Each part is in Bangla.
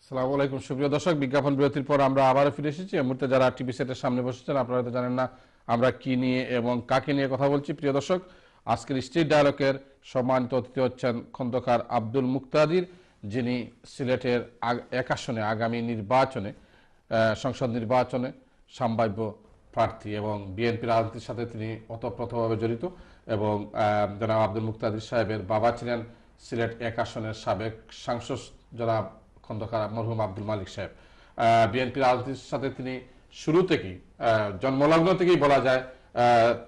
আসসালামু আলাইকুম সুপ্রিয় দর্শক, বিজ্ঞাপন বিরতির পর আমরা আবারও ফিরে এসেছি। এই মুহূর্তে যারা টিভি সেটের সামনে বসেছেন আপনারা তো জানেন না আমরা কি নিয়ে এবং কাকে নিয়ে কথা বলছি। প্রিয় দর্শক, আজকের স্ট্রিট ডায়ালগের সম্মানিত অতিথি হচ্ছেন খন্দকার আব্দুল মুক্তাদির, যিনি সিলেটের এক আসনে আগামী নির্বাচনে সংসদ নির্বাচনে সম্ভাব্য প্রার্থী এবং বিএনপির রাজনীতির সাথে তিনি ওতপ্রোতভাবে জড়িত। এবং জনাব আব্দুল মুক্তাদির সাহেবের বাবা ছিলেন সিলেট এক আসনের সাবেক সাংসদ জনাব খন্দকার মরহুম আব্দুল মালিক সাহেব। বিএনপি রাজনীতির সাথে তিনি শুরু থেকেই জন্মলগ্ন থেকেই বলা যায়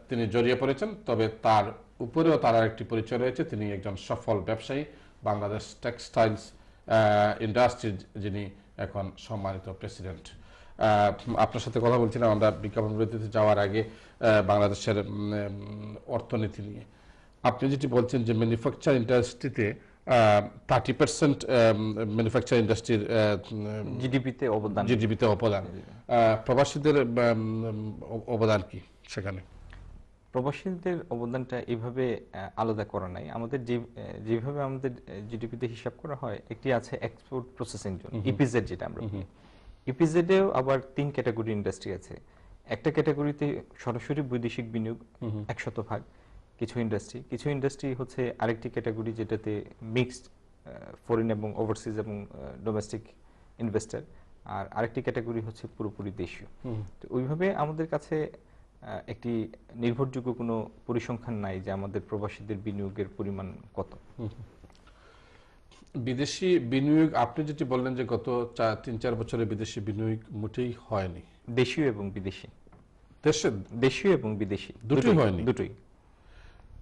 তিনি জড়িয়ে পড়েছেন। তবে তার উপরেও তার আরেকটি পরিচয় রয়েছে, তিনি একজন সফল ব্যবসায়ী, বাংলাদেশ টেক্সটাইলস ইন্ডাস্ট্রির যিনি এখন সম্মানিত প্রেসিডেন্ট। আপনার সাথে কথা বলছিলাম আমরা বিজ্ঞাপন বিরতিতে যাওয়ার আগে বাংলাদেশের অর্থনীতি নিয়ে। আপনি যেটি বলছেন যে ম্যানুফ্যাকচার ইন্ডাস্ট্রিতে 30% ম্যানুফ্যাকচার ইন্ডাস্ট্রির জিডিপিতে অবদান, প্রবাসীদের অবদান কি সেখানে? প্রবাসীদের অবদানটা এইভাবে আলাদা করা নাই। আমাদের যেভাবে আমাদের জিডিপিতে হিসাব করা হয়, একটি আছে এক্সপোর্ট প্রসেসিং জোন, ইপিজেড যেটা আমরা বলি। ইপিজেডেও আবার 3 ক্যাটাগরি ইন্ডাস্ট্রি আছে। একটা ক্যাটাগরিতে সরাসরি বৈদেশিক বিনিয়োগ 100%, কিছু ইন্ডাস্ট্রি হচ্ছে আরেকটি ক্যাটাগরি যেটাতে মিক্সড ফরেন এবং ওভারসিজ এবং ডোমেস্টিক ইনভেস্টর, আর আরেকটি ক্যাটাগরি হচ্ছে পুরোপুরি দেশীয়। তো ওইভাবে আমাদের কাছে একটি নির্ভরযোগ্য কোনো পরিসংখ্যান নাই যে আমাদের প্রবাসীদের বিনিয়োগের পরিমাণ কত। বিদেশি বিনিয়োগ আপনি যেটি বললেন যে গত 3-4 বছরে বিদেশি বিনিয়োগ মোটেই হয়নি। দেশীয় এবং বিদেশি, দেশীয় এবং বিদেশি দুটোই হয়নি। দুটোই।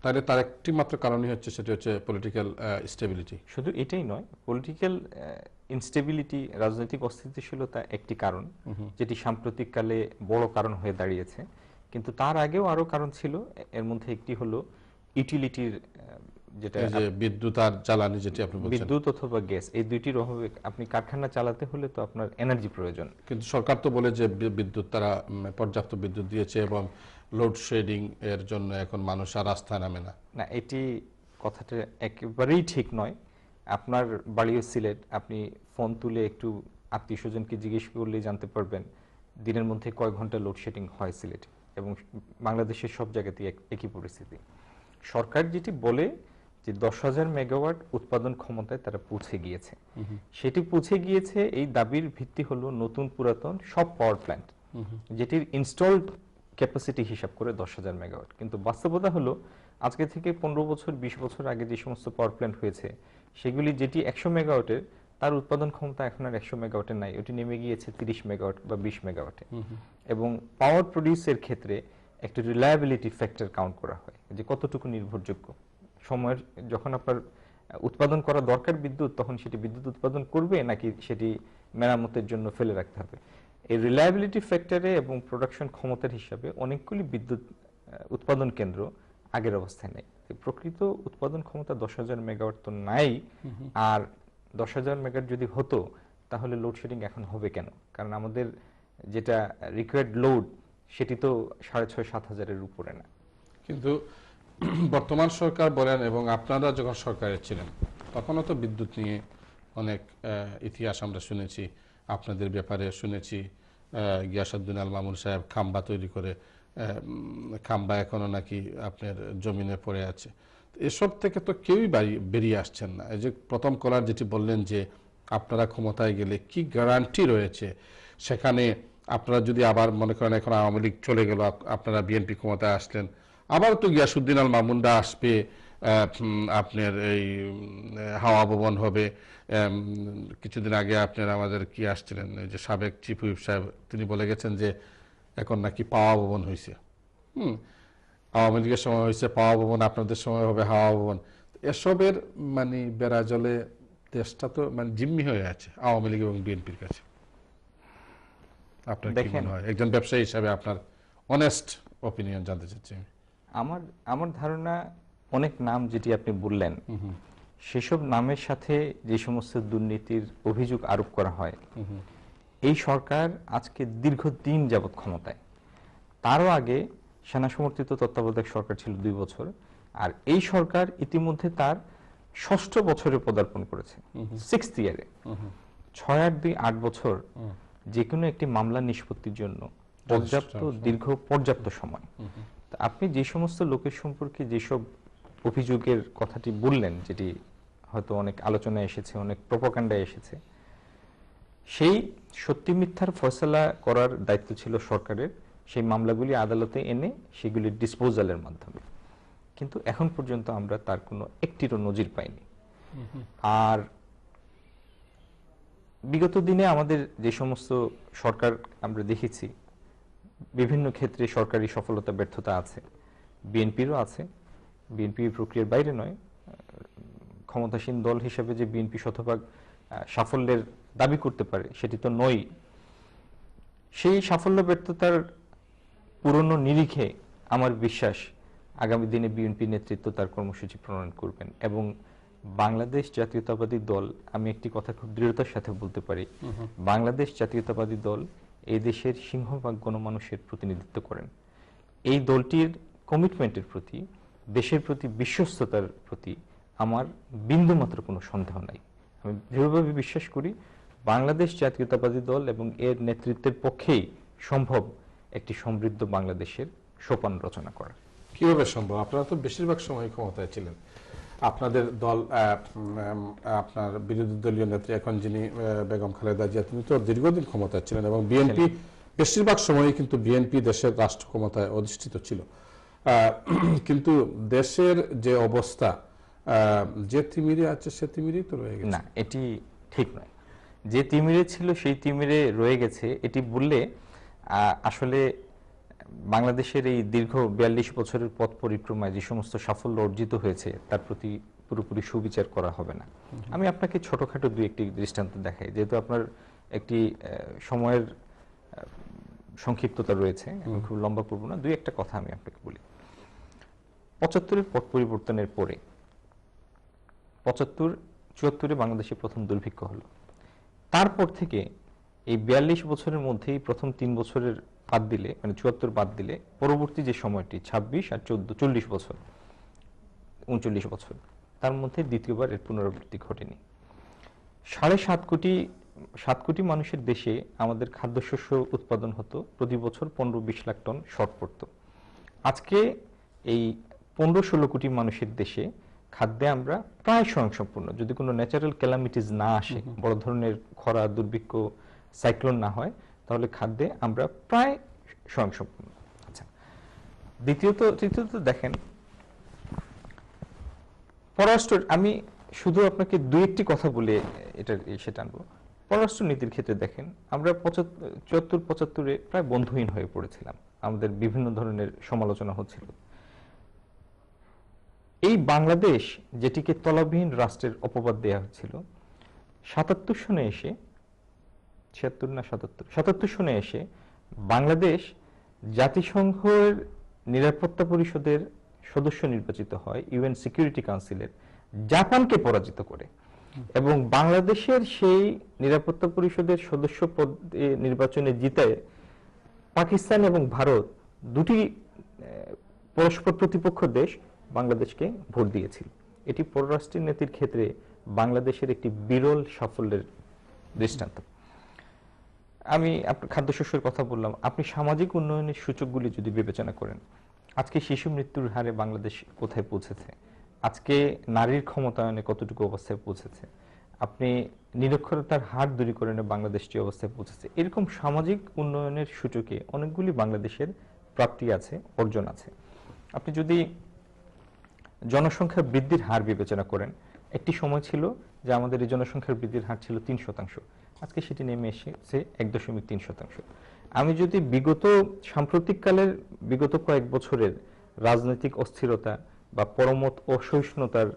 তাহলে তার একটি মাত্র কারণই হচ্ছে, সেটা হচ্ছে পলিটিক্যাল স্টেবিলিটি। শুধু এটাই নয়, পলিটিক্যাল ইনস্টেবিলিটি, রাজনৈতিক অস্থিতিশীলতা একটি কারণ, যেটি সাম্প্রতিককালে বড় কারণ হয়ে দাঁড়িয়েছে। কিন্তু তার আগেও আরো কারণ ছিল। এর মধ্যে একটি হলো ইউটিলিটির, যেটা বিদ্যুৎ আর জ্বালানি, যেটি আপনি বলছেন বিদ্যুৎ অথবা গ্যাস, এই দুইটির অভাবে আপনি কারখানা চালাতে হলে তো আপনার এনার্জি প্রয়োজন। কিন্তু সরকার তো বলে যে বিদ্যুৎ তারা পর্যাপ্ত বিদ্যুৎ দিয়েছে এবং লোডশেডিং এর জন্য এখন মানুষ আর রাস্তায় নামে না। না, এটি কথাটা একেবারেই ঠিক নয়। আপনার বাড়িও সিলেট, আপনি ফোন তুলে একটু আত্মীয় স্বজনকে জিজ্ঞেস করলেই জানতে পারবেন দিনের মধ্যে কয় ঘন্টা লোডশেডিং হয় সিলেটে, এবং বাংলাদেশের সব জায়গাতেই একই পরিস্থিতি। সরকার যেটি বলে যে 10,000 মেগাওয়াট উৎপাদন ক্ষমতায় তারা পৌঁছে গিয়েছে, সেটি পৌঁছে গিয়েছে, এই দাবির ভিত্তি হলো নতুন পুরাতন সব পাওয়ার প্ল্যান্ট, যেটির ইনস্টলড ক্যাপাসিটি হিসাব করে 10,000 মেগাওয়াট। কিন্তু বাস্তবতা হলো আজকে থেকে 15 বছর 20 বছর আগে যে সমস্ত পাওয়ার প্ল্যান্ট হয়েছে, সেগুলি যেটি 100 মেগাওয়াটের, তার উৎপাদন ক্ষমতা এখন আর 100 মেগাওয়াটের নাই, ওটি নেমে গিয়েছে 30 মেগাওয়াট বা 20 মেগাওয়াটে। এবং পাওয়ার প্রডিউসের ক্ষেত্রে একটা রিলায়েবিলিটি ফ্যাক্টর কাউন্ট করা হয়, যে কতটুকু নির্ভরযোগ্য। সময়ের যখন আপনার উৎপাদন করা দরকার বিদ্যুৎ, তখন সেটি বিদ্যুৎ উৎপাদন করবে নাকি সেটি মেরামতের জন্য ফেলে রাখতে হবে। এই রিলায়েবিলিটি ফ্যাক্টরে এবং প্রোডাকশন ক্ষমতার হিসাবে অনেকগুলি বিদ্যুৎ উৎপাদন কেন্দ্র আগের অবস্থায় নেই। প্রকৃত উৎপাদন ক্ষমতা 10,000 মেগাওয়াট তো নাই। আর 10,000 মেগাওয়াট যদি হতো, তাহলে লোডশেডিং এখন হবে কেন? কারণ আমাদের যেটা রিকোয়ার্ড লোড, সেটি তো 6,500-7,000-এর উপরে না। কিন্তু বর্তমান সরকার বলেন এবং আপনারা যখন সরকারে ছিলেন, তখনও তো বিদ্যুৎ নিয়ে অনেক ইতিহাস আমরা শুনেছি, আপনাদের ব্যাপারে শুনেছি। গিয়াসউদ্দিন আল মামুন সাহেব খাম্বা তৈরি করে, খাম্বা এখনো নাকি আপনার জমিনে পড়ে আছে। এসব থেকে তো কেউই বেরিয়ে আসছেন না। এই যে প্রথম কলার যেটি বললেন যে আপনারা ক্ষমতায় গেলে কি গ্যারান্টি রয়েছে, সেখানে আপনারা যদি আবার মনে করেন এখন আওয়ামী লীগ চলে গেল, আপনারা বিএনপি ক্ষমতায় আসলেন, আবার তো গিয়াসউদ্দিন আল মামুনরা আসবে, আপনার এই হাওয়া ভবন হবে। কিছুদিন আগে আপনার আমাদের কি আসছিলেন, এই যে সাবেক চিফ হুইপ সাহেব, তিনি বলে গেছেন যে এখন নাকি পাওয়া ভবন হয়েছে। আওয়ামী লীগের সময় হয়েছে পাওয়া ভবন, আপনাদের সময় হবে হাওয়া ভবন। এসবের মানে বেড়া জলে দেশটা তো মানে জিম্মি হয়ে আছে আওয়ামী লীগ এবং বিএনপির কাছে। আপনার কি মনে হয়, একজন ব্যবসায়ী হিসাবে আপনার অনেস্ট অপিনিয়ন জানতে চাচ্ছি। আমার ধারণা, অনেক নাম যেটি আপনি বললেন, সেসব নামের সাথে যে সমস্ত দুর্নীতির অভিযোগ আরোপ করা হয়, এই সরকার আজকে দীর্ঘদিন যাবৎ ক্ষমতায়। তারও আগে সেনা সমর্থিত তত্ত্বাবধায়ক সরকার ছিল 2 বছর, আর এই সরকার ইতিমধ্যে তার 6ষ্ঠ বছরে পদার্পণ করেছে, 6th ইয়ারে। 6-8 বছর যে কোনো একটি মামলা নিষ্পত্তির জন্য পর্যাপ্ত সময়। তা আপনি যে সমস্ত লোকের সম্পর্কে যেসব অভিযোগের কথাটি বললেন, যেটি হয়তো অনেক আলোচনায় এসেছে, অনেক প্রোপাগান্ডায় এসেছে, সেই সত্যি মিথ্যার ফয়সালা করার দায়িত্ব ছিল সরকারের, সেই মামলাগুলি আদালতে এনে সেগুলি ডিসপোজালের মাধ্যমে। কিন্তু এখন পর্যন্ত আমরা তার কোনো একটিরও নজির পাইনি। আর বিগত দিনে আমাদের যে সমস্ত সরকার আমরা দেখেছি, বিভিন্ন ক্ষেত্রে সরকারি সফলতা ব্যর্থতা আছে, বিএনপিরও আছে। বিএনপি প্রক্রিয়ার বাইরে নয়, ক্ষমতাসীন দল হিসেবে যে বিএনপি শতভাগ সাফল্যের দাবি করতে পারে সেটি তো নয়। সেই সাফল্য ব্যর্থতার পুরনো নিরিখে আমার বিশ্বাস আগামী দিনে বিএনপি নেতৃত্ব তার কর্মসূচি প্রণয়ন করবেন এবং বাংলাদেশ জাতীয়তাবাদী দল, আমি একটি কথা খুব দৃঢ়তার সাথে বলতে পারি, বাংলাদেশ জাতীয়তাবাদী দল এই দেশের সিংহভাগ গণমানুষের প্রতিনিধিত্ব করেন। এই দলটির কমিটমেন্টের প্রতি, দেশের প্রতি বিশ্বস্ততার প্রতি আমার বিন্দুমাত্র কোনো সন্দেহ নাই। আমি দৃঢ়ভাবে বিশ্বাস করি বাংলাদেশ জাতীয়তাবাদী দল এবং এর নেতৃত্বের পক্ষেই সম্ভব একটি সমৃদ্ধ বাংলাদেশের সোপান রচনা করা। কিভাবে সম্ভব? আপনারা তো বেশিরভাগ সময় ক্ষমতায় ছিলেন। আপনাদের দল, আপনার বিরোধী দলীয় নেত্রী এখন যিনি বেগম খালেদা জিয়া, তিনি তো দীর্ঘদিন ক্ষমতায় ছিলেন এবং বিএনপি বেশিরভাগ সময়ই কিন্তু বিএনপি দেশের রাষ্ট্র ক্ষমতায় অধিষ্ঠিত ছিল। কিন্তু দেশের যে অবস্থা, যে তিমিরে আছে সে তিমিরেই তো রয়ে গেছে। না, এটি ঠিক নয়। যে তিমিরে ছিল সেই তিমিরে রয়ে গেছে এটি বললে আসলে বাংলাদেশের এই দীর্ঘ 42 বছরের পথ পরিক্রমায় যে সমস্ত সাফল্য অর্জিত হয়েছে তার প্রতি পুরোপুরি সুবিচার করা হবে না। আমি আপনাকে ছোটখাটো দুই একটি দৃষ্টান্ত দেখাই, যেহেতু আপনার একটি সময়ের সংক্ষিপ্ততা রয়েছে, আমি খুব লম্বা করব না, দুই একটা কথা আমি আপনাকে বলি। 75-এর পথ পরিবর্তনের পরে 75-74-এ বাংলাদেশে প্রথম দুর্ভিক্ষ হলো। তারপর থেকে এই 42 বছরের মধ্যেই প্রথম 3 বছরের বাদ দিলে, মানে 74 বাদ দিলে, পরবর্তী যে সময়টি 26 আর 14, 40 বছর, 39 বছর, তার মধ্যে দ্বিতীয়বার এর পুনরাবৃত্তি ঘটেনি। 7.5 কোটি মানুষের দেশে আমাদের খাদ্যশস্য উৎপাদন হতো, প্রতি বছর 15-20 লাখ টন শর্ট পড়তো। আজকে এই 15-16 কোটি মানুষের দেশে খাদ্যে আমরা প্রায় স্বয়ংসম্পূর্ণ, যদি কোনো ন্যাচারাল ক্যালামিটিস না আসে, বড় ধরনের খরা, দুর্ভিক্ষ, সাইক্লোন না হয়, তাহলে খাদ্যে আমরা প্রায় স্বয়ংসম্পূর্ণ। আচ্ছা, তৃতীয়ত দেখেন পররাষ্ট্র, আমি শুধু আপনাকে দুই একটি কথা বলে সেটা আনবো। পররাষ্ট্র নীতির ক্ষেত্রে দেখেন আমরা 74-75-এ প্রায় বন্ধুহীন হয়ে পড়েছিলাম, আমাদের বিভিন্ন ধরনের সমালোচনা হচ্ছিল। এই বাংলাদেশ যেটিকে তলাবিহীন রাষ্ট্রের অপবাদ দেওয়া হচ্ছিল, 77 সনে এসে, 76 না 77 সনে এসে বাংলাদেশ জাতিসংঘের নিরাপত্তা পরিষদের সদস্য নির্বাচিত হয়, ইউএন সিকিউরিটি কাউন্সিলের, জাপানকে পরাজিত করে। এবং বাংলাদেশের সেই নিরাপত্তা পরিষদের সদস্য পদ নির্বাচনে জিতে পাকিস্তান এবং ভারত দুটি পরস্পর প্রতিপক্ষ দেশ বাংলাদেশকে ভোট দিয়েছিল। এটি পররাষ্ট্র নীতির ক্ষেত্রে বাংলাদেশের একটি বিরল সাফল্যের দৃষ্টান্ত। আমি খাদ্যশস্যের কথা বললাম, আপনি সামাজিক উন্নয়নের সূচকগুলি যদি বিবেচনা করেন, আজকে শিশু মৃত্যুর হারে বাংলাদেশ কোথায় পৌঁছেছে, আজকে নারীর ক্ষমতায়নে কতটুকু অবস্থায় পৌঁছেছে, আপনি নিরক্ষরতার হার দূরীকরণে বাংলাদেশ যে অবস্থায় পৌঁছেছে, এরকম সামাজিক উন্নয়নের সূচকে অনেকগুলি বাংলাদেশের প্রাপ্তি আছে, অর্জন আছে। আপনি যদি জনসংখ্যা বৃদ্ধির হার বিবেচনা করেন, একটি সময় ছিল যে আমাদের এই জনসংখ্যার বৃদ্ধির হার ছিল 3%, আজকে সেটি নেমে এসেছে 1.3%। আমি যদি সাম্প্রতিককালের বিগত কয়েক বছরের রাজনৈতিক অস্থিরতা বা পরমত অসহিষ্ণুতার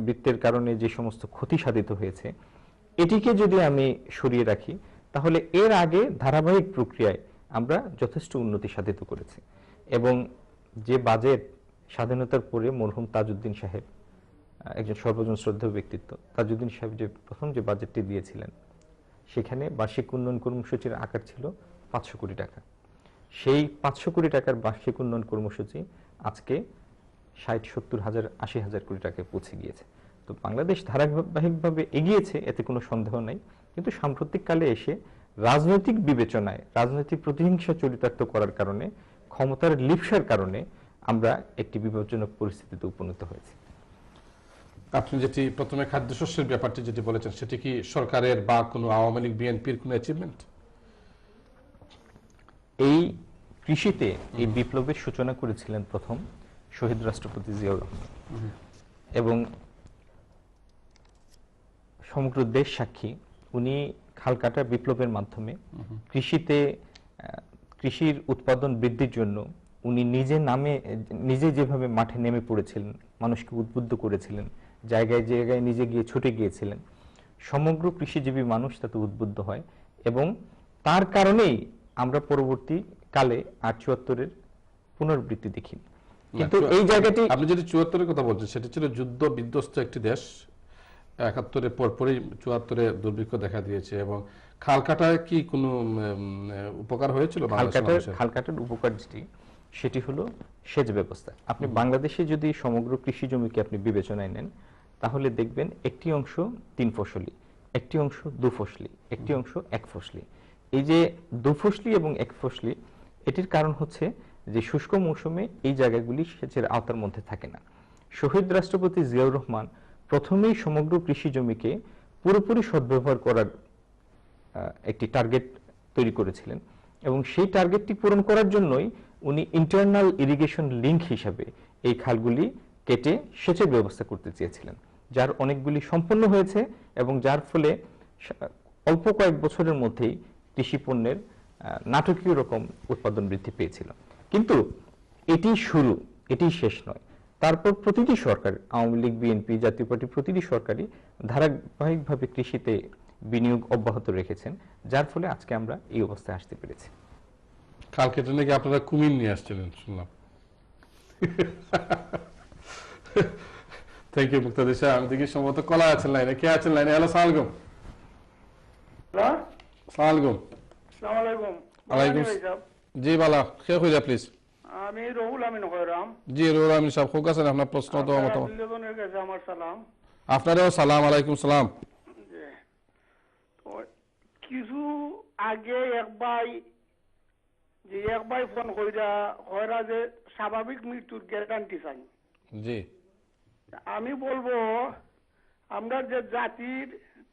বৃত্তের কারণে যে সমস্ত ক্ষতি সাধিত হয়েছে, এটিকে যদি আমি সরিয়ে রাখি, তাহলে এর আগে ধারাবাহিক প্রক্রিয়ায় আমরা যথেষ্ট উন্নতি সাধিত করেছি। এবং যে বাজেট স্বাধীনতার পরে মরহুম তাজউদ্দিন সাহেব, একজন সর্বজন শ্রদ্ধেয় ব্যক্তিত্ব, তাজউদ্দিন সাহেব যে প্রথম যে বাজেটটি দিয়েছিলেন, সেখানে বার্ষিক উন্নয়ন কর্মসূচির আকার ছিল 500 কোটি টাকা। সেই 500 কোটি টাকার বার্ষিক উন্নয়ন কর্মসূচি আজকে 60, 70 হাজার, 80 হাজার কোটি টাকায় পৌঁছে গিয়েছে। তো বাংলাদেশ ধারাবাহিকভাবে এগিয়েছে, এতে কোনো সন্দেহ নাই, কিন্তু সাম্প্রতিককালে এসে রাজনৈতিক বিবেচনায় রাজনৈতিক প্রতিহিংসা চরিতার্থ করার কারণে, ক্ষমতার লিপ্সার কারণে আমরা একটি বিপজ্জনক পরিস্থিতিতে উপনীত হয়েছি। আপনি যেটি প্রথমে খাদ্যশস্যের ব্যাপারটি যেটি বলেছেন, সেটি কি সরকারের বা কোনো আওয়ামী লীগ বিএনপির কোনো অ্যাচিভমেন্ট? এই কৃষিতে এই বিপ্লবের সূচনা করেছিলেন প্রথম শহীদ রাষ্ট্রপতি জিয়াউর রহমান, এবং সমগ্র দেশ সাক্ষী। উনি খালকাটা বিপ্লবের মাধ্যমে কৃষিতে কৃষির উৎপাদন বৃদ্ধির জন্য উনি নিজে যেভাবে মাঠে নেমে পড়েছিলেন, মানুষকে উদ্বুদ্ধ করেছিলেন, জায়গায় জায়গায় নিজে গিয়ে ছুটে গিয়েছিলেন, সমগ্র কৃষিজীবী মানুষ তাতে উদ্বুদ্ধ হয়, এবং তার কারণেই আমরা পরবর্তী কালে ৭৮-এর পুনরাবৃত্তি দেখি। কিন্তু এই জায়গাটি, আপনি যেটি ৭৪-এর কথা বলছেন, সেটি ছিল যুদ্ধ বিধ্বস্ত একটি দেশ। ৭১-এর পরপরই ৭৪-এ দুর্ভিক্ষ দেখা দিয়েছে, এবং খালকাটায় কি কোনো উপকার হয়েছিল? খালকাটার উপকার সেটি হলো সেচ ব্যবস্থা। আপনি বাংলাদেশে যদি সমগ্র কৃষি জমিকে আপনি বিবেচনায় নেন, তাহলে দেখবেন একটি অংশ ৩ ফসলি, একটি অংশ ২ ফসলি, একটি অংশ ১ ফসলি। এই যে ২ ফসলি এবং ১ ফসলি, এটির কারণ হচ্ছে যে শুষ্ক মৌসুমে এই জায়গাগুলি সেচের আওতার মধ্যে থাকে না। শহীদ রাষ্ট্রপতি জিয়াউর রহমান প্রথমেই সমগ্র কৃষি জমিকে পুরোপুরি সদ্ব্যবহার করার একটি টার্গেট তৈরি করেছিলেন, এবং সেই টার্গেটটি পূরণ করার জন্যই উনি ইন্টারনাল ইরিগেশন লিংক হিসাবে এই খালগুলি কেটে সেচের ব্যবস্থা করতে চেয়েছিলেন, যার অনেকগুলি সম্পন্ন হয়েছে, এবং যার ফলে অল্প কয়েক বছরের মধ্যেই কৃষি পণ্যের নাটকীয় রকম উৎপাদন বৃদ্ধি পেয়েছিল। কিন্তু এটি শুরু, এটি শেষ নয়। তারপর প্রতিটি সরকার, আওয়ামী লীগ, বিএনপি, জাতীয় পার্টি, প্রতিটি সরকারই ধারাবাহিকভাবে কৃষিতে বিনিয়োগ অব্যাহত রেখেছেন, যার ফলে আজকে আমরা এই অবস্থায় আসতে পেরেছি। খাল কেটে নাকি আপনারা কুমির নিয়ে আসছিলেন শুনলাম। থ্যাংক ইউ মুক্তাদির সাহেব। আমি দেখি সম্ভবত কলা আছেন লাইনে। কে আছেন লাইনে? হ্যালো, সালাম আলাইকুম। সালাম আলাইকুম। আলাইকুম জি বালা। কে কইরা প্লিজ? আমি রহুল আমিন কইরাম। জি রহুল আমিন সাহেব, খুব আছেন? আপনার প্রশ্ন তো মতামত। আপনাদের কাছে আমার সালাম। আপনারও সালাম। আলাইকুম সালাম। কিছু আগে এক ভাই ফোন কইরা যে স্বাভাবিক মৃত্যুর গ্যারান্টি চাই। জি, আমি বলবো আমরা যে জাতির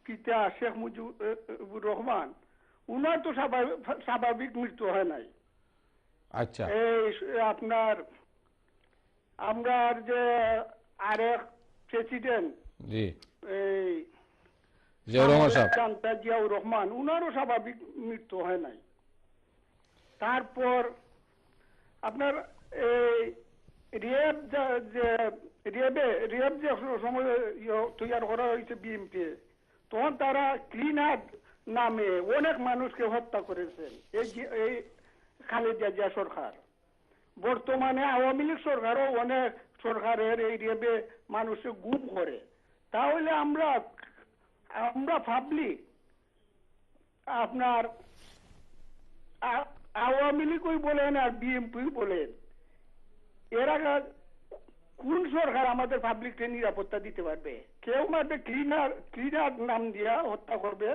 পিতা শেখ মুজিবুর রহমান, উনার তো স্বাভাবিক মৃত্যু হয় নাই। আচ্ছা, এই আপনার আমরা যে আরেক প্রেসিডেন্ট জি এই জিয়াউর রহমান, উনারও স্বাভাবিক মৃত্যু হয় নাই। তারপর আপনার এই রিয়াব যে সময় তৈরি করা হয়েছে বিএনপি, তখন তারা ক্লিন আপ নামে অনেক মানুষকে হত্যা করেছেন এই খালেদা জিয়া সরকার। বর্তমানে আওয়ামী লীগ সরকারও অনেক সরকারের এই রিয়াবে মানুষকে গুম করে। তাহলে আমরা পাবলিক আপনার আওয়ামী লীগই বলেন আর বিএনপি বলেন, এরা কোন সরকার আমাদের পাবলিককে নিরাপত্তা দিতে পারবে? কেউ মারবে ক্লিনার নাম দিয়া হত্যা করবে,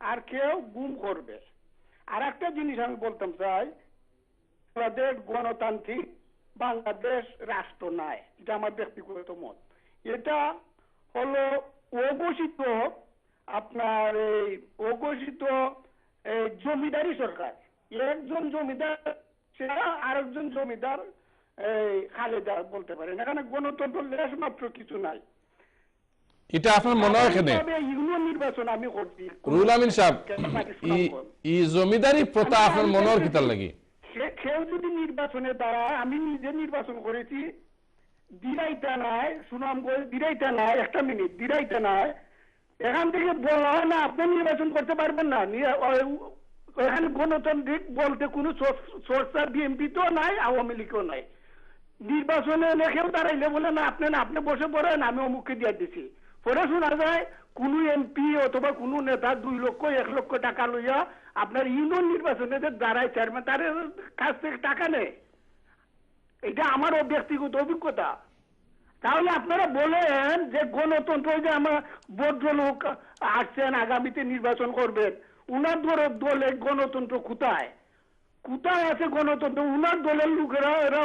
আর কেউ গুম করবে। আর একটা জিনিস আমি বলতাম চাই, বাংলাদেশ গণতান্ত্রিক বাংলাদেশ রাষ্ট্র নাই, এটা আমার ব্যক্তিগত মত। এটা হলো অঘোষিত আপনার এই অঘোষিত জমিদারি সরকার। একজন জমিদার আরেকজন জমিদার এই খালেদা বলতে পারেন। এখানে গণতন্ত্র লেশ মাত্র কিছু নাই। এটা আপনার মনে হয় কেন? ইউনিয়ন নির্বাচন আমি করছি রুহুল আমিন সাহেব, এই জমিদারি প্রথা আপনার মনে হয় কিতার লাগি? কেউ যদি নির্বাচনে দাঁড়ায়, আমি নিজে নির্বাচন করেছি, দিরাইতা নাই, সুনামগঞ্জ দিরাইতা নাই, একটা মিনিট দিরাইতা নাই, এখান থেকে বলা হয় না আপনি নির্বাচন করতে পারবেন না। এখানে গণতান্ত্রিক বলতে কোনো চর্চা বিএনপি তো নাই, আওয়ামী লীগও নাই। নির্বাচনে লেখেও দাঁড়াইলে বলে না আপনি বসে পড়েন, আমি অমুককে দিয়ে দিছি। পরে শোনা যায় কোন এমপি অথবা কোন নেতা 2 লক্ষ 1 লক্ষ টাকা লইয়া আপনার ইউনিয়ন নির্বাচনে দাঁড়ায় চেয়ারম্যান, তার কাছ থেকে টাকা নেয়। এটা আমার ব্যক্তিগত অভিজ্ঞতা। তাহলে আপনারা বলেন যে গণতন্ত্র, যে আমার ভদ্রলোক আসছেন আগামীতে নির্বাচন করবেন, উনার দলে গণতন্ত্র কোথায়? কোথায় আছে গণতন্ত্র? উনার দলের লোকেরা এরা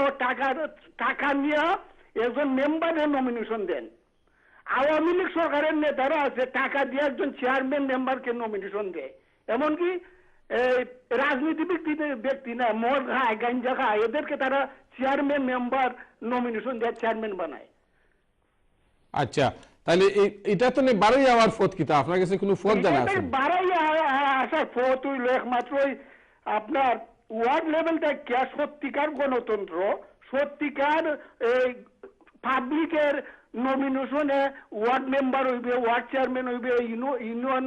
টাকা নিয়ে একজন মেম্বারের নমিনেশন দেন। আওয়ামী লীগ সরকারের নেতারা আছে টাকা দিয়ে একজন চেয়ারম্যান মেম্বারকে নমিনেশন দেয়। এমনকি রাজনীতি ব্যক্তি না, মদ খায়, গাঞ্জা খায়, এদেরকে তারা চেয়ারম্যান মেম্বার নমিনেশন দেয়, চেয়ারম্যান বানায়। আচ্ছা, তাহলে এটা তো নেই বারোই আমার ফত কিতা, আপনার কাছে কোনো ফত জানা আছে? বাড়াই আসার পথ হইল একমাত্র আপনার ওয়ার্ড লেভেলটা কে সত্যিকার গণতন্ত্র, সত্যিকার পাবলিকের নমিনেশনে ওয়ার্ড মেম্বার হইবে, ওয়ার্ড চেয়ারম্যান হইবে, ইউনিয়ন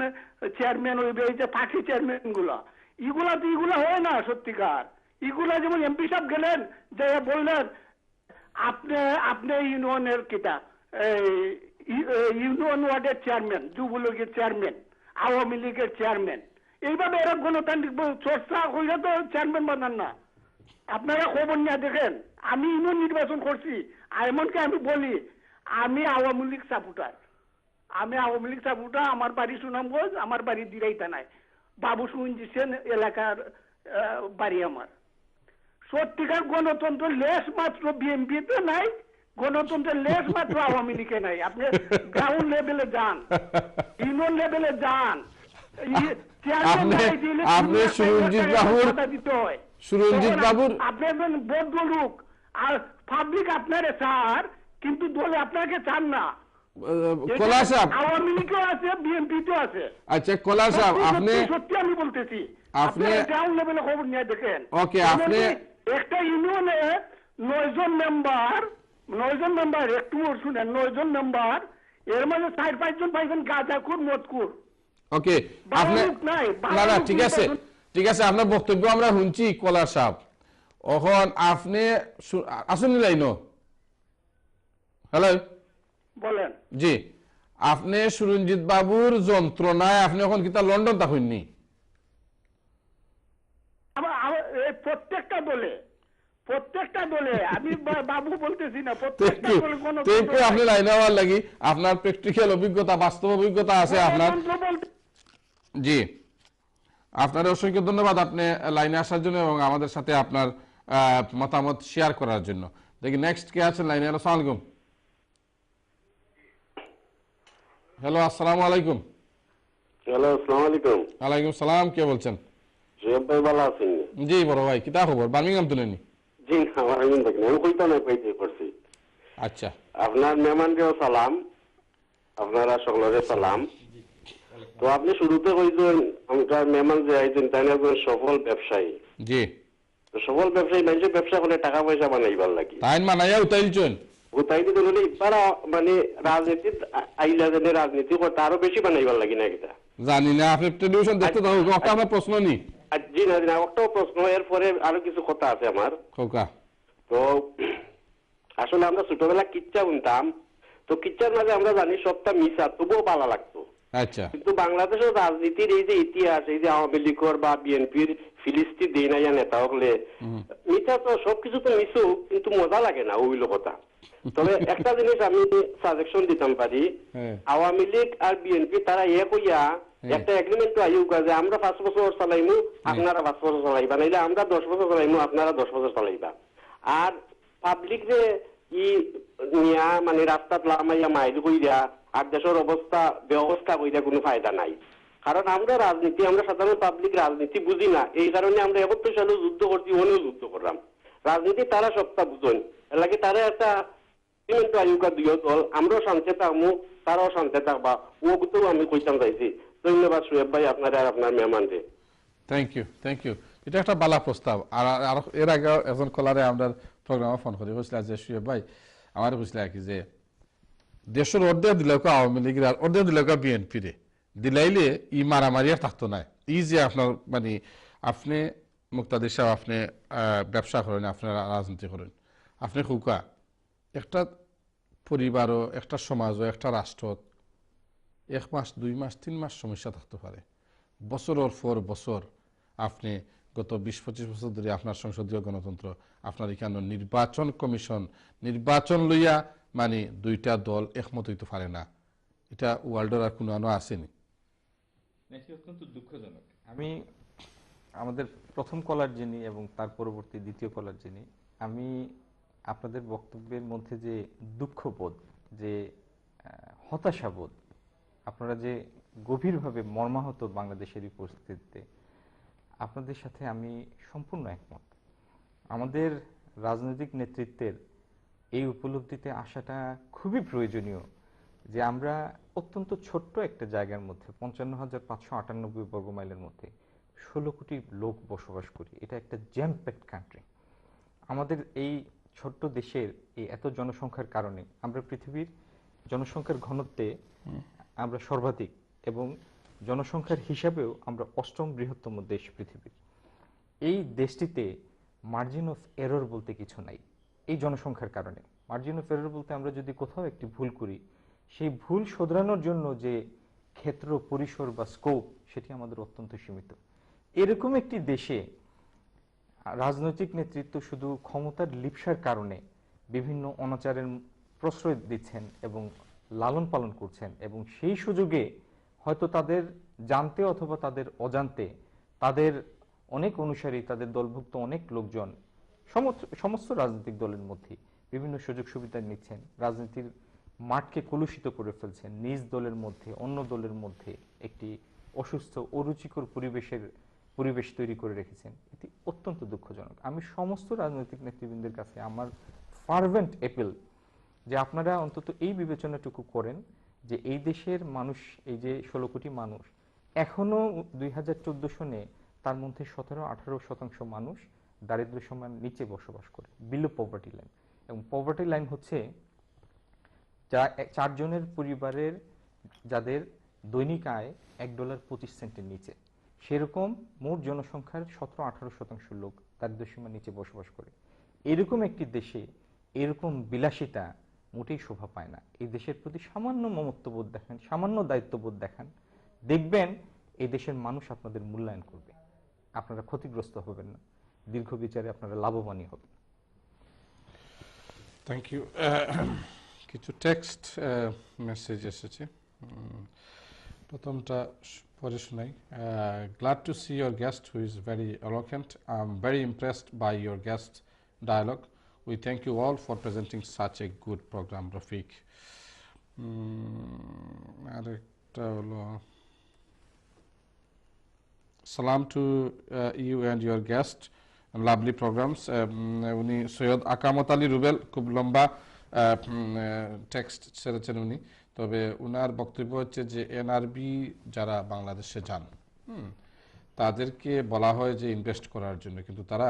চেয়ারম্যান হইবে, এই যে পার্টি চেয়ারম্যান গুলা, এগুলা হয় না সত্যিকার। এগুলা যেমন এমপি সাহেব গেলেন যে বললেন আপনি ইউনিয়নের কিতা ইউনিয়ন ওয়ার্ডের চেয়ারম্যান, যুবলীগের চেয়ারম্যান, আওয়ামী লীগের চেয়ারম্যান, এইভাবে এরা গণতান্ত্রিক চর্চা হইলে তো চেয়ারম্যান বানান না। আপনারা খবর নিয়ে দেখেন, আমি ইউনিয়ন নির্বাচন করছি, এমনকি আমি বলি আমি আওয়ামী লীগ সাপোর্টার, আমার বাড়ি সুনামগঞ্জ, আমার বাড়ি দিরাই থানায়, বাবু সুঞ্জি সেন এলাকার বাড়ি আমার। সত্যিকার গণতন্ত্র লেশ মাত্র বিএনপিতে নাই, গণতন্ত্রের লেশ মাত্র আওয়ামী লীগে নাই। আপনি গ্রাউন্ড লেভেলে যান, ইউনিয়ন লেভেলে যান, আপনি সুরঞ্জিত বাবুর আপনি একজন বদ্ধ লোক, আর পাবলিক আপনারে চান, কিন্তু দলে আপনাকে চান না। কলা সাহেব, আওয়ামী লীগও আছে, বিএনপিতেও আছে। আচ্ছা কলা সাহেব, আপনি সত্যি আমি বলতেছি, আপনি গ্রাউন্ড লেভেলে খবর নিয়ে দেখেন। ওকে, আপনি একটা ইউনিয়নে 9 জন মেম্বার, একটু শুনেন, 9 জন মেম্বার, এর মধ্যে 4-5 জন পাইছেন গাঁজাখুর, মদখুর। ওকে, আপনি না ঠিক আছে, আপনার বক্তব্য আমরা শুনছি কলা সাহেব। এখন আপনি আসুন লাইন, হ্যালো বলেন। জি, আপনি সুরঞ্জিত বাবুর যন্ত্রণায় আপনি এখন কিতা লন্ডন থাকুননি? প্রত্যেকটা দলে আমি বাবু বলতেছি না, আপনি লাইনে হওয়ার লাগি আপনার প্র্যাকটিক্যাল অভিজ্ঞতা, বাস্তব অভিজ্ঞতা আছে আপনার। জি, আপনার অসংখ্য ধন্যবাদ আপনি লাইনে আসার জন্য এবং আমাদের সাথে আপনার মতামত শেয়ার করার জন্য। দেখি নেক্সট কে আছেন লাইনে। হ্যালো, আসসালামু আলাইকুম। হ্যালো, আসসালামু আলাইকুম। হ্যালো, আসসালামু আলাইকুম। ওয়ালাইকুম সালাম, কে বলছেন? জয়েব ভাই ভালো আছেন? জি বড় ভাই, কিতা খবর? বার্মিংহাম তুলেনি? জি আমার আমি দেখি আমি কইতা না পাইতে পারছি। আচ্ছা, আপনার মেহমানকেও সালাম, আপনারা সকলের সালাম। তো আপনি শুরুতে কইছেন আমরা মেহমান যে আইছেন তাই একজন সফল ব্যবসায়ী। জি, তো সফল ব্যবসায়ী মানুষের ব্যবসা করে টাকা পয়সা বানাইবার লাগি, তাইন মানাইয়া উতাইলছেন তাই দিতে হলে ইবারা মানে রাজনীতি আইলা যেন রাজনীতি করতে আরো বেশি বানাইবার লাগি না এটা জানি না। আপনি টেলিভিশন দেখতে থাকুন, একটা আমার প্রশ্ন নি। জি না জি না, একটাও প্রশ্ন, এরপরে আরো কিছু কথা আছে আমার। খোকা, তো আসলে আমরা ছোটবেলা কিচ্ছা শুনতাম, তো কিচ্ছার মাঝে আমরা জানি সবটা মিশা, তবুও ভালো লাগতো। আচ্ছা, কিন্তু বাংলাদেশের রাজনীতির এই যে ইতিহাস, এই যে আওয়ামী লীগের বা বিএনপির ফিলিস্তি দেই না নেতা হলে মিথ্যা, তো সবকিছু তো মিশু, কিন্তু মজা লাগে না ওইল কথা। তবে একটা জিনিস আমি সাজেশন দিতাম পারি, আওয়ামী লীগ আর বিএনপি তারা এক হইয়া একটা এগ্রিমেন্ট আইউকা যে আমরা 5 বছর চালাইমু, আপনারা 5 বছর চালাইবা, নাইলে আমরা 10 বছর চালাইমু, আপনারা 10 বছর চালাইবা। আর পাবলিক যে নিয়া মানে রাস্তাত লামাইয়া মাইল কইরা আর দেশের ব্যবস্থা কইরা কোনো ফায়দা নাই। কারণ আমরা রাজনীতি, আমরা সাধারণ পাবলিক রাজনীতি বুঝি না, এই কারণে আমরা 71 সালেও যুদ্ধ করছি, অনেক যুদ্ধ করলাম। রাজনীতি তারা সবটা বুঝেন, এর লাগে তারা একটা এগ্রিমেন্ট আইউকা দুই দল, আমরাও শান্তি থাকবো, তারাও শান্তি থাকবা, ওগুলো আমি কইতাম চাইছি। ধন্যবাদ সোহেব ভাই, আপনারা আর আপনার মেহমানকে। Thank you. এটা একটা বালা প্রস্তাব। আর এর আগে একজন কলারে আমরা প্রোগ্রামে ফোন করে বলছিল যে সোহেব ভাই আমার বুঝলে কি যে দেশের অর্ধেক দিলেও আওয়ামী লীগের আর অর্ধেক দিলেও বিএনপি রে দিলাইলে ই মারামারি আর থাকতো না। ই যে আপনার মানে আপনি মুক্তাদির সাহেব, আপনি ব্যবসা করেন, আপনার রাজনীতি করেন, আপনি খুকা একটা পরিবারও, একটা সমাজও, একটা রাষ্ট্র 1 মাস 2 মাস 3 মাস সমস্যা থাকতে পারে। বছরের পর বছর আপনি গত 20-25 বছর ধরে আপনার সংসদীয় গণতন্ত্র, আপনার এখানে নির্বাচন কমিশন, নির্বাচন লইয়া মানে দুইটা দল একমত হইতে পারে না, এটা ওয়ার্ল্ডের আর কোনো আনো আসেনি। এটি অত্যন্ত দুঃখজনক। আমি আমাদের প্রথম কলার যিনি এবং তার পরবর্তী দ্বিতীয় কলার যিনি, আমি আপনাদের বক্তব্যের মধ্যে যে দুঃখবোধ, যে হতাশাবোধ, আপনারা যে গভীরভাবে মর্মাহত বাংলাদেশের এই পরিস্থিতিতে, আপনাদের সাথে আমি সম্পূর্ণ একমত। আমাদের রাজনৈতিক নেতৃত্বের এই উপলব্ধিতে আসাটা খুবই প্রয়োজনীয় যে আমরা অত্যন্ত ছোট্ট একটা জায়গার মধ্যে 55,598 বর্গ মাইলের মধ্যে 16 কোটি লোক বসবাস করি। এটা একটা জ্যাম প্যাকড কান্ট্রি। আমাদের এই ছোট্ট দেশের এই এত জনসংখ্যার কারণে আমরা পৃথিবীর জনসংখ্যার ঘনত্বে আমরা সর্বাধিক এবং জনসংখ্যার হিসাবেও আমরা 8ম বৃহত্তম দেশ পৃথিবীর। এই দেশটিতে মার্জিন অফ এরর বলতে কিছু নাই। এই জনসংখ্যার কারণে মার্জিন অফ এরর বলতে আমরা যদি কোথাও একটি ভুল করি, সেই ভুল শোধরানোর জন্য যে ক্ষেত্র, পরিসর বা স্কোপ, সেটি আমাদের অত্যন্ত সীমিত। এরকম একটি দেশে রাজনৈতিক নেতৃত্ব শুধু ক্ষমতার লিপ্সার কারণে বিভিন্ন অনাচারের প্রশ্রয় দিচ্ছেন এবং লালন পালন করছেন, এবং সেই সুযোগে হয়তো তাদের জানতে অথবা তাদের অজান্তে তাদের অনেক অনুসারী, তাদের দলভুক্ত অনেক লোকজন সমস্ত রাজনৈতিক দলের মধ্যে বিভিন্ন সুযোগ সুবিধা নিচ্ছেন, রাজনীতির মাঠকে কলুষিত করে ফেলছেন, নিজ দলের মধ্যে অন্য দলের মধ্যে একটি অসুস্থ অরুচিকর পরিবেশ তৈরি করে রেখেছেন। এটি অত্যন্ত দুঃখজনক। আমি সমস্ত রাজনৈতিক নেতৃবৃন্দের কাছে আমার ফার্ভেন্ট অ্যাপিল যে আপনারা অন্তত এই বিবেচনাটুকু করেন যে এই দেশের মানুষ, এই যে 16 কোটি মানুষ, এখনো 2014 সনে তার মধ্যে 17-18% মানুষ দারিদ্র্য সীমার নিচে বসবাস করে, বিলো পভার্টি লাইন। এবং পভার্টি লাইন হচ্ছে যা 4 জনের পরিবারের যাদের দৈনিক আয় $1.25 নিচে, সেরকম মোট জনসংখ্যার 17-18% লোক দারিদ্র্য সীমার নিচে বসবাস করে। এরকম একটি দেশে এরকম বিলাসিতা মোটেই শোভা পায় না। এই দেশের প্রতি সামান্য মমত্ববোধ দেখান, সামান্য দায়িত্ববোধ দেখান, দেখবেন এই দেশের মানুষ আপনাদের মূল্যায়ন করবে, আপনারা ক্ষতিগ্রস্ত হবেন না, দীর্ঘ বিচারে আপনারা লাভবানই হবেন। Thank you. কিছু টেক্সট মেসেজ এসেছে, প্রথমটা পড়ে শোনাই। Glad to see your guest who is very eloquent. I am very impressed by your guest dialogue. We thank you all for presenting such a good program, Rafiq. আরেকটা হলো, salam to you and your guest, lovely programs. উনি সৈয়দ আকামত আলী রুবেল, খুব লম্বা টেক্সট ছেড়েছেন উনি। তবে উনার বক্তব্য হচ্ছে যে এনআরবি যারা বাংলাদেশে যান তাদেরকে বলা হয় যে ইনভেস্ট করার জন্য, কিন্তু তারা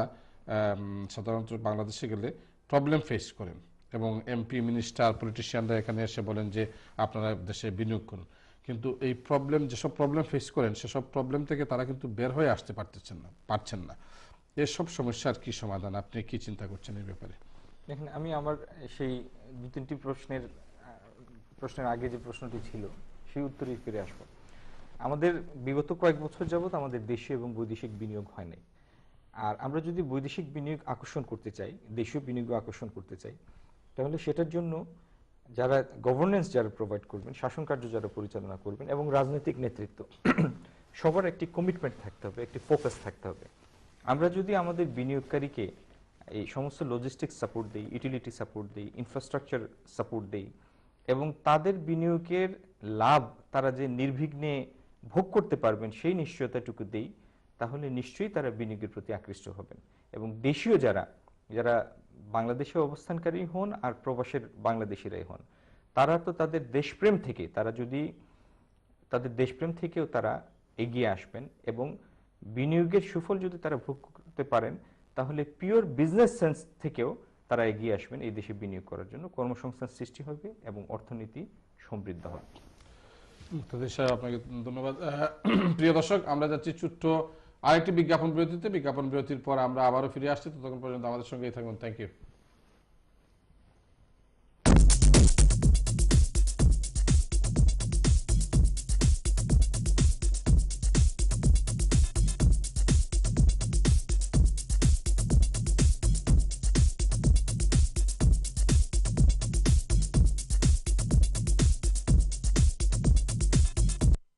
সাধারণত বাংলাদেশে গেলে প্রবলেম ফেস করেন এবং এমপি, মিনিস্টার, পলিটিশিয়ানরা এখানে এসে বলেন যে আপনারা দেশে বিনিয়োগ করুন, কিন্তু এই প্রবলেম, যেসব প্রবলেম ফেস করেন সেসব প্রবলেম থেকে তারা কিন্তু বের হয়ে আসতে পারছেন না। এসব সমস্যার কি সমাধান, আপনি কি চিন্তা করছেন এই ব্যাপারে? দেখেন, আমি আমার সেই 2-3টি প্রশ্নের আগে যে প্রশ্নটি ছিল সেই উত্তরে ফিরে আসবো। আমাদের বিগত কয়েক বছর যাবত আমাদের দেশীয় এবং বৈদেশিক বিনিয়োগ হয় নাই। আর আমরা যদি বৈদেশিক বিনিয়োগ আকর্ষণ করতে চাই, দেশীয় বিনিয়োগ আকর্ষণ করতে চাই, তাহলে সেটার জন্য যারা গভর্নেন্স যারা প্রোভাইড করবেন, শাসন কার্য যারা পরিচালনা করবেন, এবং রাজনৈতিক নেতৃত্ব, সবার একটি কমিটমেন্ট থাকতে হবে, একটি ফোকাস থাকতে হবে। আমরা যদি আমাদের বিনিয়োগকারীকে এই সমস্ত লজিস্টিক্স সাপোর্ট দেই, ইউটিলিটি সাপোর্ট দেই, ইনফ্রাস্ট্রাকচার সাপোর্ট দেই, এবং তাদের বিনিয়োগের লাভ তারা যে নির্বিঘ্নে ভোগ করতে পারবেন সেই নিশ্চয়তাটুকু দেই, তাহলে নিশ্চয়ই তারা বিনিয়োগের প্রতি আকৃষ্ট হবেন। এবং দেশীয় যারা বাংলাদেশে অবস্থানকারী হন আর প্রবাসের বাংলাদেশিরাই হন, তারা তো তাদের দেশপ্রেম থেকে, তাদের দেশপ্রেম থেকেও তারা এগিয়ে আসবেন, এবং বিনিয়োগের সুফল যদি তারা ভোগ করতে পারেন তাহলে পিওর বিজনেস সেন্স থেকেও তারা এগিয়ে আসবেন এই দেশে বিনিয়োগ করার জন্য। কর্মসংস্থান সৃষ্টি হবে এবং অর্থনীতি সমৃদ্ধ হবে। মুক্তাদির সাহেব, আপনাকে ধন্যবাদ। প্রিয় দর্শক, আমরা যাচ্ছি ছোট্ট আরেকটি বিজ্ঞাপন বিরতিতে। বিজ্ঞাপন বিরতির পর আমরা আবারও ফিরে আসছি, ততক্ষণ পর্যন্ত আমাদের সঙ্গেই থাকুন। Thank you.